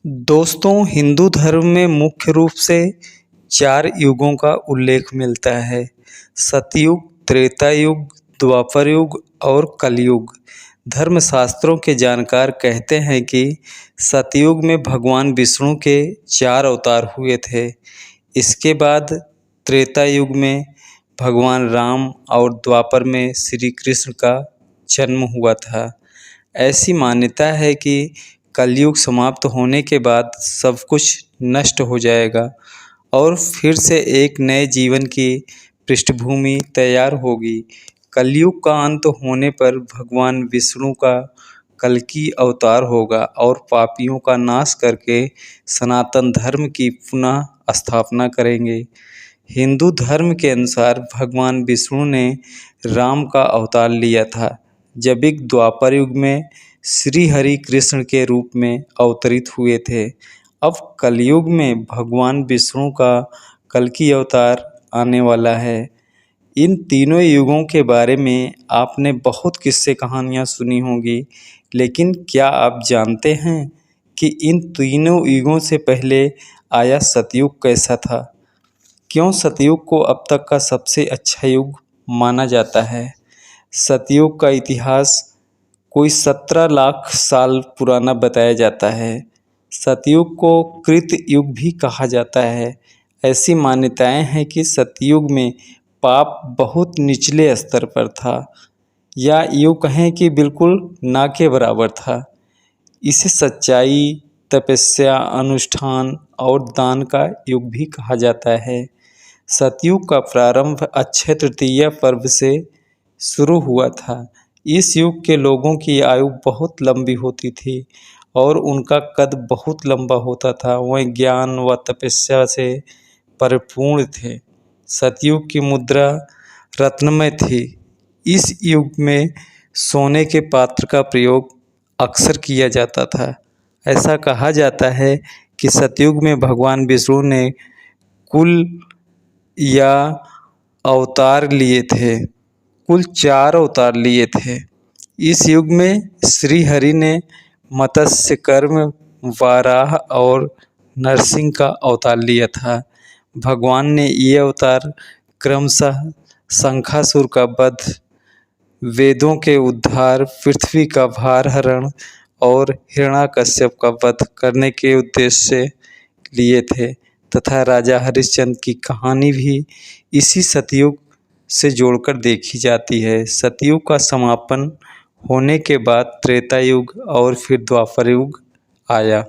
दोस्तों, हिंदू धर्म में मुख्य रूप से 4 युगों का उल्लेख मिलता है। सतयुग, त्रेता युग, द्वापर युग और कलयुग। धर्मशास्त्रों के जानकार कहते हैं कि सतयुग में भगवान विष्णु के 4 अवतार हुए थे। इसके बाद त्रेता युग में भगवान राम और द्वापर में श्री कृष्ण का जन्म हुआ था। ऐसी मान्यता है कि कलयुग समाप्त होने के बाद सब कुछ नष्ट हो जाएगा और फिर से एक नए जीवन की पृष्ठभूमि तैयार होगी। कलयुग का अंत होने पर भगवान विष्णु का कल्कि अवतार होगा और पापियों का नाश करके सनातन धर्म की पुनः स्थापना करेंगे। हिंदू धर्म के अनुसार भगवान विष्णु ने राम का अवतार लिया था, जबकि द्वापर युग में श्री हरि कृष्ण के रूप में अवतरित हुए थे। अब कलयुग में भगवान विष्णु का कल्कि अवतार आने वाला है। इन तीनों युगों के बारे में आपने बहुत किस्से कहानियाँ सुनी होंगी, लेकिन क्या आप जानते हैं कि इन तीनों युगों से पहले आया सतयुग कैसा था? क्यों सतयुग को अब तक का सबसे अच्छा युग माना जाता है? सतयुग का इतिहास कोई 17 लाख साल पुराना बताया जाता है। सतयुग को कृत युग भी कहा जाता है। ऐसी मान्यताएं हैं कि सतयुग में पाप बहुत निचले स्तर पर था, या यूँ कहें कि बिल्कुल ना के बराबर था। इसे सच्चाई, तपस्या, अनुष्ठान और दान का युग भी कहा जाता है। सतयुग का प्रारंभ अक्षय तृतीया पर्व से शुरू हुआ था। इस युग के लोगों की आयु बहुत लंबी होती थी और उनका कद बहुत लंबा होता था। वह ज्ञान व तपस्या से परिपूर्ण थे। सतयुग की मुद्रा रत्नमय थी। इस युग में सोने के पात्र का प्रयोग अक्सर किया जाता था। ऐसा कहा जाता है कि सतयुग में भगवान विष्णु ने कुल या अवतार लिए थे। कुल 4 अवतार लिए थे। इस युग में श्री हरि ने मत्स्य कर्म, वाराह और नरसिंह का अवतार लिया था। भगवान ने ये अवतार क्रमशः शंखासुर का वध, वेदों के उद्धार, पृथ्वी का भार हरण और हिरण्याकश्यप का वध करने के उद्देश्य से लिए थे, तथा राजा हरिश्चंद्र की कहानी भी इसी सतयुग से जोड़कर देखी जाती है। सतयुग का समापन होने के बाद त्रेता युग और फिर द्वापर युग आया।